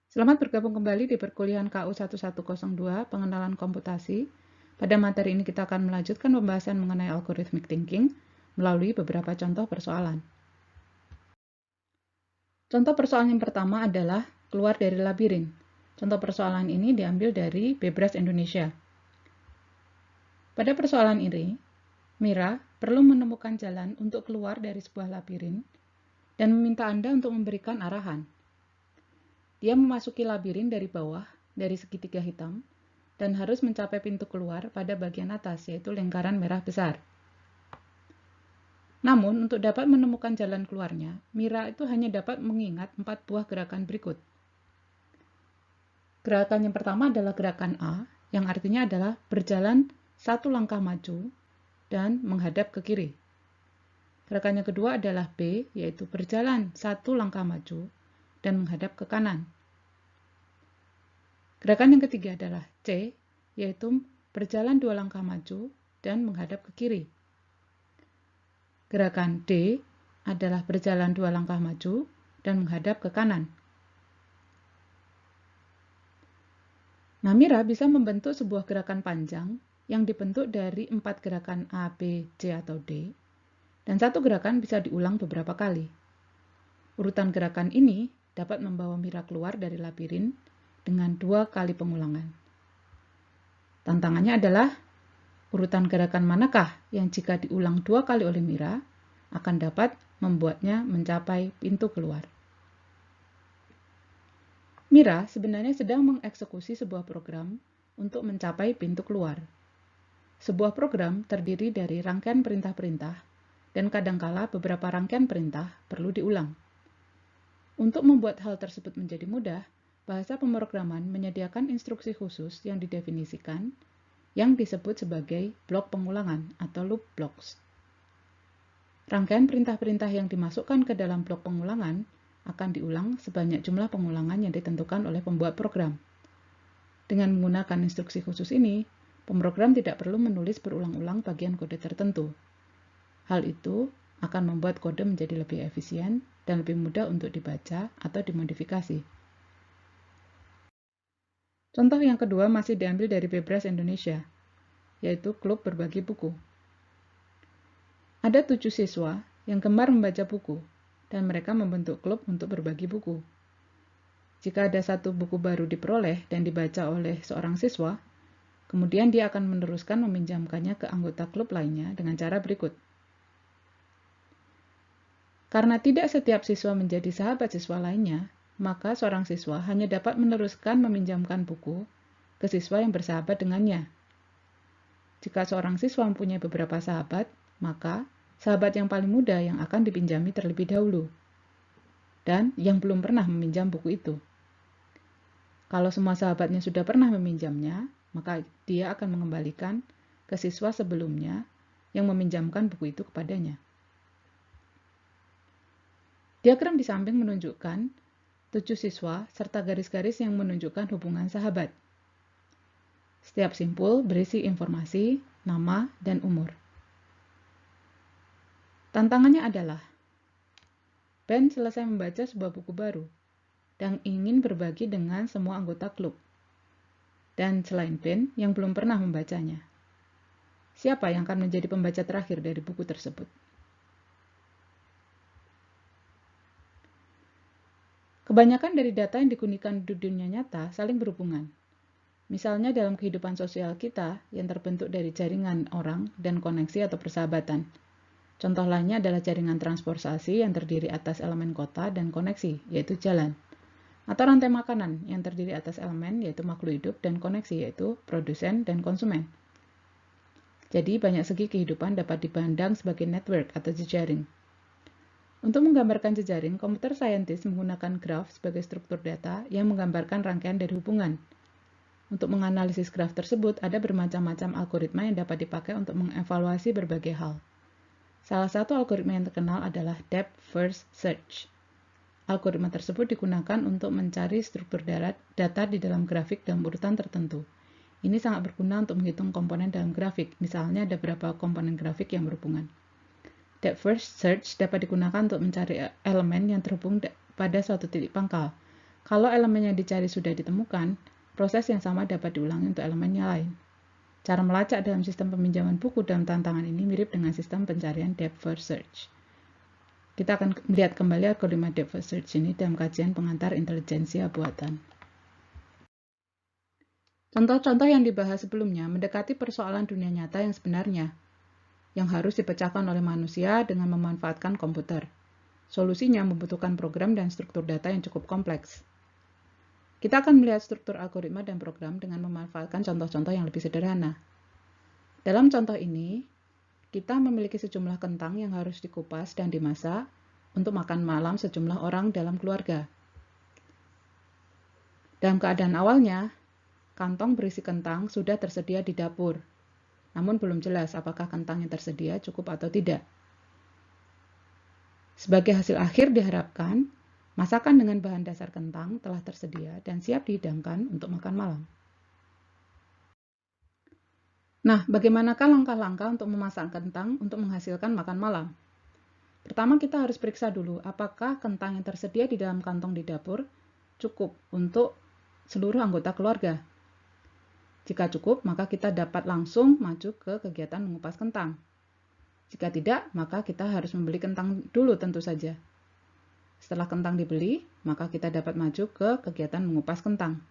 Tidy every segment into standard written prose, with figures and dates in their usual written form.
Selamat bergabung kembali di perkuliahan KU 1102 Pengenalan Komputasi. Pada materi ini kita akan melanjutkan pembahasan mengenai algorithmic thinking melalui beberapa contoh persoalan. Contoh persoalan yang pertama adalah keluar dari labirin. Contoh persoalan ini diambil dari Bebras Indonesia. Pada persoalan ini, Mira perlu menemukan jalan untuk keluar dari sebuah labirin dan meminta Anda untuk memberikan arahan. Dia memasuki labirin dari bawah, dari segitiga hitam, dan harus mencapai pintu keluar pada bagian atas, yaitu lingkaran merah besar. Namun, untuk dapat menemukan jalan keluarnya, Mira itu hanya dapat mengingat 4 buah gerakan berikut. Gerakan yang pertama adalah gerakan A, yang artinya adalah berjalan 1 langkah maju dan menghadap ke kiri. Gerakan yang kedua adalah B, yaitu berjalan 1 langkah maju dan menghadap ke kanan. Gerakan yang ketiga adalah C, yaitu berjalan 2 langkah maju dan menghadap ke kiri. Gerakan D adalah berjalan 2 langkah maju dan menghadap ke kanan. Nah, Mira bisa membentuk sebuah gerakan panjang yang dibentuk dari 4 gerakan A, B, C, atau D, dan satu gerakan bisa diulang beberapa kali. Urutan gerakan ini dapat membawa Mira keluar dari labirin dengan 2 kali pengulangan. Tantangannya adalah urutan gerakan manakah yang jika diulang 2 kali oleh Mira akan dapat membuatnya mencapai pintu keluar. Mira sebenarnya sedang mengeksekusi sebuah program untuk mencapai pintu keluar. Sebuah program terdiri dari rangkaian perintah-perintah dan kadangkala beberapa rangkaian perintah perlu diulang. Untuk membuat hal tersebut menjadi mudah, bahasa pemrograman menyediakan instruksi khusus yang didefinisikan yang disebut sebagai blok pengulangan atau loop blocks. Rangkaian perintah-perintah yang dimasukkan ke dalam blok pengulangan akan diulang sebanyak jumlah pengulangan yang ditentukan oleh pembuat program. Dengan menggunakan instruksi khusus ini, pemrogram tidak perlu menulis berulang-ulang bagian kode tertentu. Hal itu akan membuat kode menjadi lebih efisien dan lebih mudah untuk dibaca atau dimodifikasi. Contoh yang kedua masih diambil dari Bebras Indonesia, yaitu klub berbagi buku. Ada 7 siswa yang gemar membaca buku, dan mereka membentuk klub untuk berbagi buku. Jika ada satu buku baru diperoleh dan dibaca oleh seorang siswa, kemudian dia akan meneruskan meminjamkannya ke anggota klub lainnya dengan cara berikut. Karena tidak setiap siswa menjadi sahabat siswa lainnya, maka seorang siswa hanya dapat meneruskan meminjamkan buku ke siswa yang bersahabat dengannya. Jika seorang siswa mempunyai beberapa sahabat, maka sahabat yang paling muda yang akan dipinjami terlebih dahulu, dan yang belum pernah meminjam buku itu. Kalau semua sahabatnya sudah pernah meminjamnya, maka dia akan mengembalikan ke siswa sebelumnya yang meminjamkan buku itu kepadanya. Diagram di samping menunjukkan 7 siswa serta garis-garis yang menunjukkan hubungan sahabat. Setiap simpul berisi informasi, nama, dan umur. Tantangannya adalah, Ben selesai membaca sebuah buku baru dan ingin berbagi dengan semua anggota klub. Dan selain Ben yang belum pernah membacanya. Siapa yang akan menjadi pembaca terakhir dari buku tersebut? Kebanyakan dari data yang digunakan di dunia nyata saling berhubungan. Misalnya dalam kehidupan sosial kita yang terbentuk dari jaringan orang dan koneksi atau persahabatan. Contoh lainnya adalah jaringan transportasi yang terdiri atas elemen kota dan koneksi, yaitu jalan. Atau rantai makanan yang terdiri atas elemen, yaitu makhluk hidup, dan koneksi, yaitu produsen dan konsumen. Jadi, banyak segi kehidupan dapat dipandang sebagai network atau jejaring. Untuk menggambarkan jejaring, komputer scientist menggunakan graf sebagai struktur data yang menggambarkan rangkaian dari hubungan. Untuk menganalisis graf tersebut, ada bermacam-macam algoritma yang dapat dipakai untuk mengevaluasi berbagai hal. Salah satu algoritma yang terkenal adalah depth first search. Algoritma tersebut digunakan untuk mencari struktur data di dalam grafik dalam urutan tertentu. Ini sangat berguna untuk menghitung komponen dalam grafik, misalnya ada beberapa komponen grafik yang berhubungan. Depth first search dapat digunakan untuk mencari elemen yang terhubung pada suatu titik pangkal. Kalau elemen yang dicari sudah ditemukan, proses yang sama dapat diulangi untuk elemen yang lain. Cara melacak dalam sistem peminjaman buku dalam tantangan ini mirip dengan sistem pencarian depth first search. Kita akan melihat kembali algoritma depth first search ini dalam kajian pengantar intelijensia buatan. Contoh-contoh yang dibahas sebelumnya mendekati persoalan dunia nyata yang sebenarnya, yang harus dipecahkan oleh manusia dengan memanfaatkan komputer. Solusinya membutuhkan program dan struktur data yang cukup kompleks. Kita akan melihat struktur algoritma dan program dengan memanfaatkan contoh-contoh yang lebih sederhana. Dalam contoh ini, kita memiliki sejumlah kentang yang harus dikupas dan dimasak untuk makan malam sejumlah orang dalam keluarga. Dalam keadaan awalnya, kantong berisi kentang sudah tersedia di dapur, namun belum jelas apakah kentang yang tersedia cukup atau tidak. Sebagai hasil akhir diharapkan, masakan dengan bahan dasar kentang telah tersedia dan siap dihidangkan untuk makan malam. Nah, bagaimanakah langkah-langkah untuk memasak kentang untuk menghasilkan makan malam? Pertama, kita harus periksa dulu apakah kentang yang tersedia di dalam kantong di dapur cukup untuk seluruh anggota keluarga. Jika cukup, maka kita dapat langsung maju ke kegiatan mengupas kentang. Jika tidak, maka kita harus membeli kentang dulu tentu saja. Setelah kentang dibeli, maka kita dapat maju ke kegiatan mengupas kentang.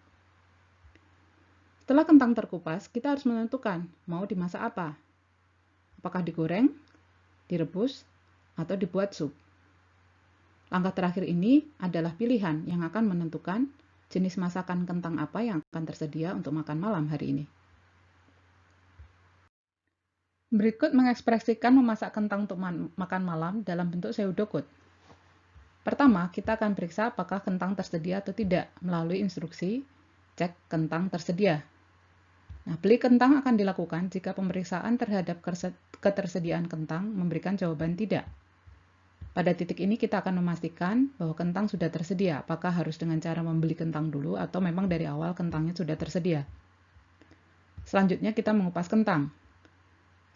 Setelah kentang terkupas, kita harus menentukan mau dimasak apa. Apakah digoreng, direbus, atau dibuat sup. Langkah terakhir ini adalah pilihan yang akan menentukan jenis masakan kentang apa yang akan tersedia untuk makan malam hari ini. Berikut mengekspresikan memasak kentang untuk makan malam dalam bentuk pseudocode. Pertama, kita akan periksa apakah kentang tersedia atau tidak melalui instruksi cek kentang tersedia. Nah, beli kentang akan dilakukan jika pemeriksaan terhadap ketersediaan kentang memberikan jawaban tidak. Pada titik ini kita akan memastikan bahwa kentang sudah tersedia, apakah harus dengan cara membeli kentang dulu atau memang dari awal kentangnya sudah tersedia. Selanjutnya kita mengupas kentang.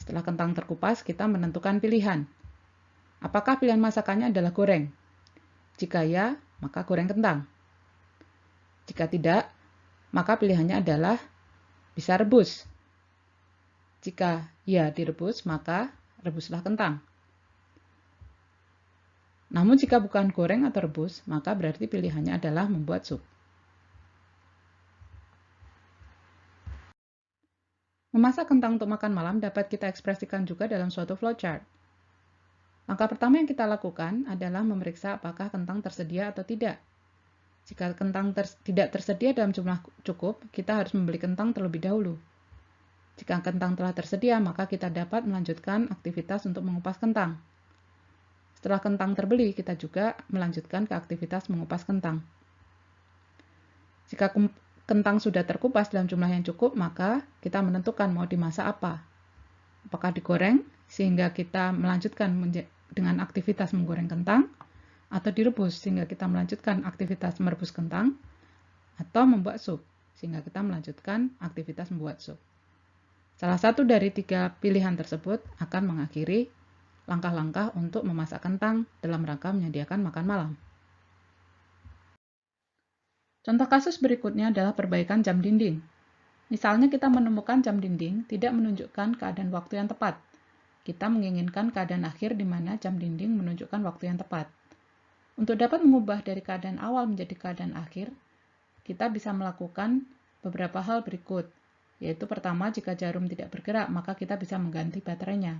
Setelah kentang terkupas, kita menentukan pilihan. Apakah pilihan masakannya adalah goreng? Jika ya, maka goreng kentang. Jika tidak, maka pilihannya adalah bisa rebus. Jika ya direbus, maka rebuslah kentang. Namun jika bukan goreng atau rebus, maka berarti pilihannya adalah membuat sup. Memasak kentang untuk makan malam dapat kita ekspresikan juga dalam suatu flowchart. Langkah pertama yang kita lakukan adalah memeriksa apakah kentang tersedia atau tidak. Jika kentang tidak tersedia dalam jumlah cukup, kita harus membeli kentang terlebih dahulu. Jika kentang telah tersedia, maka kita dapat melanjutkan aktivitas untuk mengupas kentang. Setelah kentang terbeli, kita juga melanjutkan ke aktivitas mengupas kentang. Jika kentang sudah terkupas dalam jumlah yang cukup, maka kita menentukan mau dimasak apa. Apakah digoreng, sehingga kita melanjutkan dengan aktivitas menggoreng kentang, atau direbus, sehingga kita melanjutkan aktivitas merebus kentang, atau membuat sup, sehingga kita melanjutkan aktivitas membuat sup. Salah satu dari 3 pilihan tersebut akan mengakhiri langkah-langkah untuk memasak kentang dalam rangka menyediakan makan malam. Contoh kasus berikutnya adalah perbaikan jam dinding. Misalnya kita menemukan jam dinding tidak menunjukkan keadaan waktu yang tepat. Kita menginginkan keadaan akhir di mana jam dinding menunjukkan waktu yang tepat. Untuk dapat mengubah dari keadaan awal menjadi keadaan akhir, kita bisa melakukan beberapa hal berikut. Yaitu pertama, jika jarum tidak bergerak, maka kita bisa mengganti baterainya.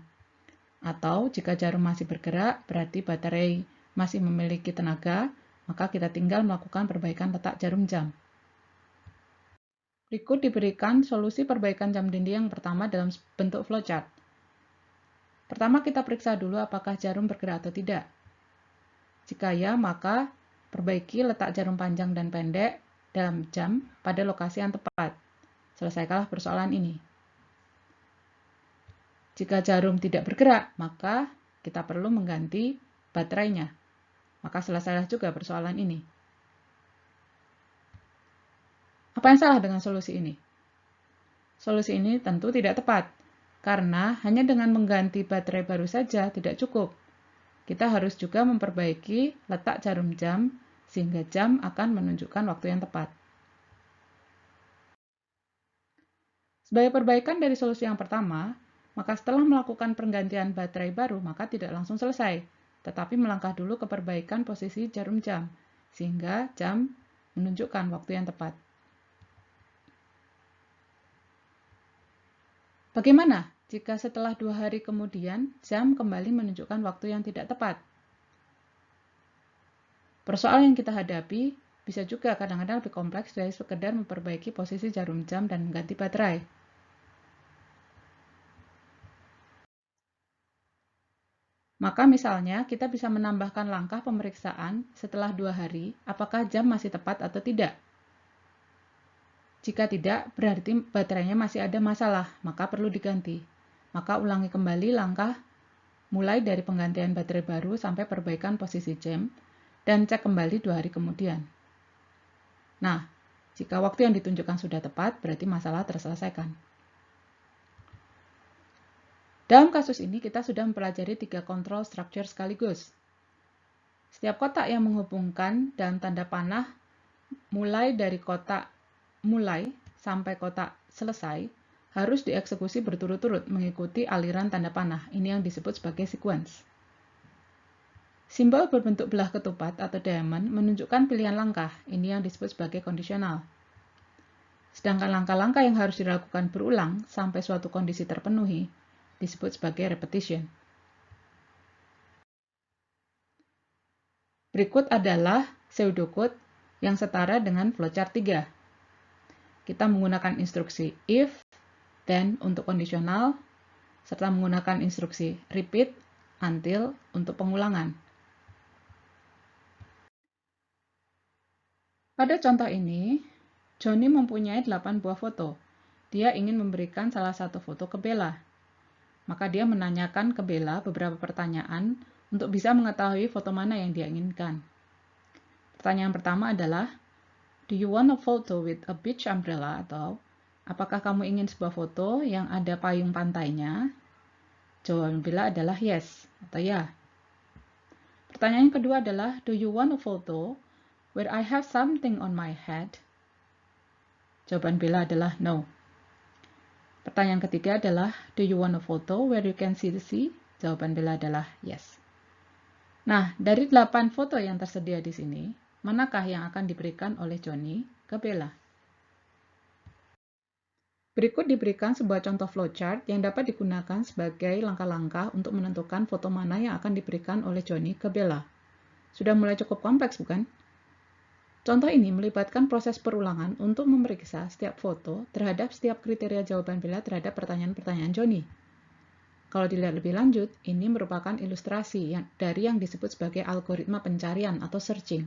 Atau jika jarum masih bergerak, berarti baterai masih memiliki tenaga, maka kita tinggal melakukan perbaikan letak jarum jam. Berikut diberikan solusi perbaikan jam dinding yang pertama dalam bentuk flowchart. Pertama, kita periksa dulu apakah jarum bergerak atau tidak. Jika ya, maka perbaiki letak jarum panjang dan pendek dalam jam pada lokasi yang tepat. Selesaikanlah persoalan ini. Jika jarum tidak bergerak, maka kita perlu mengganti baterainya. Maka selesailah juga persoalan ini. Apa yang salah dengan solusi ini? Solusi ini tentu tidak tepat, karena hanya dengan mengganti baterai baru saja tidak cukup. Kita harus juga memperbaiki letak jarum jam sehingga jam akan menunjukkan waktu yang tepat. Sebagai perbaikan dari solusi yang pertama, maka setelah melakukan penggantian baterai baru, maka tidak langsung selesai, tetapi melangkah dulu ke perbaikan posisi jarum jam, sehingga jam menunjukkan waktu yang tepat. Bagaimana jika setelah 2 hari kemudian jam kembali menunjukkan waktu yang tidak tepat? Persoalan yang kita hadapi bisa juga kadang-kadang lebih kompleks dari sekedar memperbaiki posisi jarum jam dan mengganti baterai. Maka misalnya kita bisa menambahkan langkah pemeriksaan setelah 2 hari apakah jam masih tepat atau tidak. Jika tidak, berarti baterainya masih ada masalah, maka perlu diganti. Maka ulangi kembali langkah mulai dari penggantian baterai baru sampai perbaikan posisi jam, dan cek kembali 2 hari kemudian. Nah, jika waktu yang ditunjukkan sudah tepat, berarti masalah terselesaikan. Dalam kasus ini, kita sudah mempelajari 3 control structure sekaligus. Setiap kotak yang menghubungkan dan tanda panah mulai dari kotak mulai sampai kotak selesai harus dieksekusi berturut-turut mengikuti aliran tanda panah. Ini yang disebut sebagai sequence. Simbol berbentuk belah ketupat atau diamond menunjukkan pilihan langkah. Ini yang disebut sebagai kondisional. Sedangkan langkah-langkah yang harus dilakukan berulang sampai suatu kondisi terpenuhi disebut sebagai repetition. Berikut adalah pseudocode yang setara dengan flowchart 3. Kita menggunakan instruksi if, then untuk kondisional, serta menggunakan instruksi repeat, until untuk pengulangan. Pada contoh ini, Johnny mempunyai 8 buah foto. Dia ingin memberikan salah satu foto ke Bella. Maka dia menanyakan ke Bella beberapa pertanyaan untuk bisa mengetahui foto mana yang dia inginkan. Pertanyaan pertama adalah, do you want a photo with a beach umbrella? Atau, apakah kamu ingin sebuah foto yang ada payung pantainya? Jawaban Bella adalah yes atau ya. Pertanyaan kedua adalah, do you want a photo where I have something on my head? Jawaban Bella adalah no. Pertanyaan ketiga adalah, do you want a photo where you can see the sea? Jawaban Bella adalah yes. Nah, dari 8 foto yang tersedia di sini, manakah yang akan diberikan oleh Johnny ke Bella? Berikut diberikan sebuah contoh flowchart yang dapat digunakan sebagai langkah-langkah untuk menentukan foto mana yang akan diberikan oleh Johnny ke Bella. Sudah mulai cukup kompleks, bukan? Contoh ini melibatkan proses perulangan untuk memeriksa setiap foto terhadap setiap kriteria jawaban Bella terhadap pertanyaan-pertanyaan Johnny. Kalau dilihat lebih lanjut, ini merupakan ilustrasi dari yang disebut sebagai algoritma pencarian atau searching,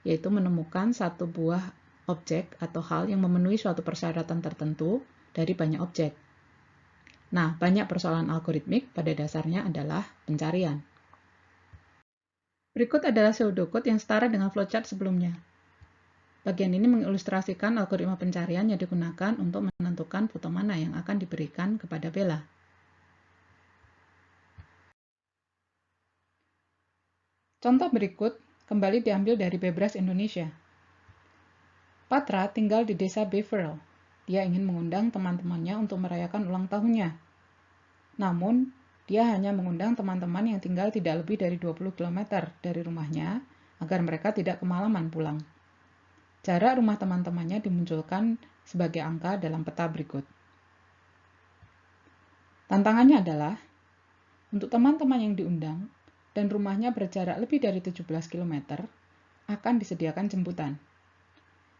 yaitu menemukan satu buah objek atau hal yang memenuhi suatu persyaratan tertentu dari banyak objek. Nah, banyak persoalan algoritmik pada dasarnya adalah pencarian. Berikut adalah pseudocode yang setara dengan flowchart sebelumnya. Bagian ini mengilustrasikan algoritma pencarian yang digunakan untuk menentukan foto mana yang akan diberikan kepada Bella. Contoh berikut kembali diambil dari Bebras Indonesia. Patra tinggal di desa Beverly. Dia ingin mengundang teman-temannya untuk merayakan ulang tahunnya. Namun, dia hanya mengundang teman-teman yang tinggal tidak lebih dari 20 km dari rumahnya agar mereka tidak kemalaman pulang. Jarak rumah teman-temannya dimunculkan sebagai angka dalam peta berikut. Tantangannya adalah, untuk teman-teman yang diundang dan rumahnya berjarak lebih dari 17 km, akan disediakan jemputan.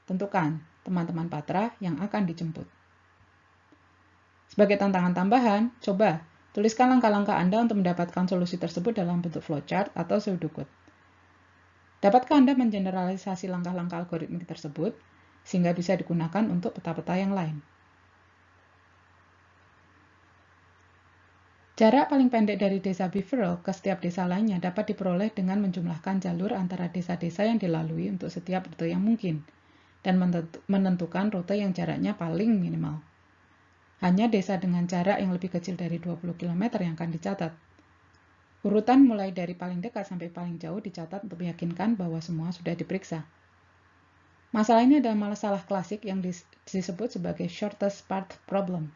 Tentukan teman-teman Patra yang akan dijemput. Sebagai tantangan tambahan, coba tuliskan langkah-langkah Anda untuk mendapatkan solusi tersebut dalam bentuk flowchart atau pseudocode. Dapatkah Anda mengeneralisasi langkah-langkah algoritmik tersebut sehingga bisa digunakan untuk peta-peta yang lain? Jarak paling pendek dari desa Beverly ke setiap desa lainnya dapat diperoleh dengan menjumlahkan jalur antara desa-desa yang dilalui untuk setiap rute yang mungkin, dan menentukan rute yang jaraknya paling minimal. Hanya desa dengan jarak yang lebih kecil dari 20 km yang akan dicatat. Urutan mulai dari paling dekat sampai paling jauh dicatat untuk meyakinkan bahwa semua sudah diperiksa. Masalah ini adalah masalah klasik yang disebut sebagai shortest path problem.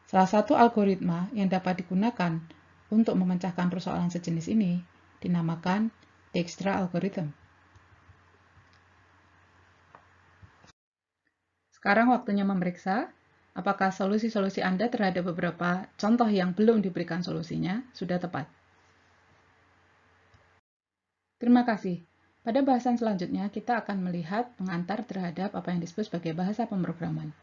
Salah satu algoritma yang dapat digunakan untuk memecahkan persoalan sejenis ini dinamakan Dijkstra algorithm. Sekarang waktunya memeriksa apakah solusi-solusi Anda terhadap beberapa contoh yang belum diberikan solusinya sudah tepat. Terima kasih. Pada bahasan selanjutnya, kita akan melihat pengantar terhadap apa yang disebut sebagai bahasa pemrograman.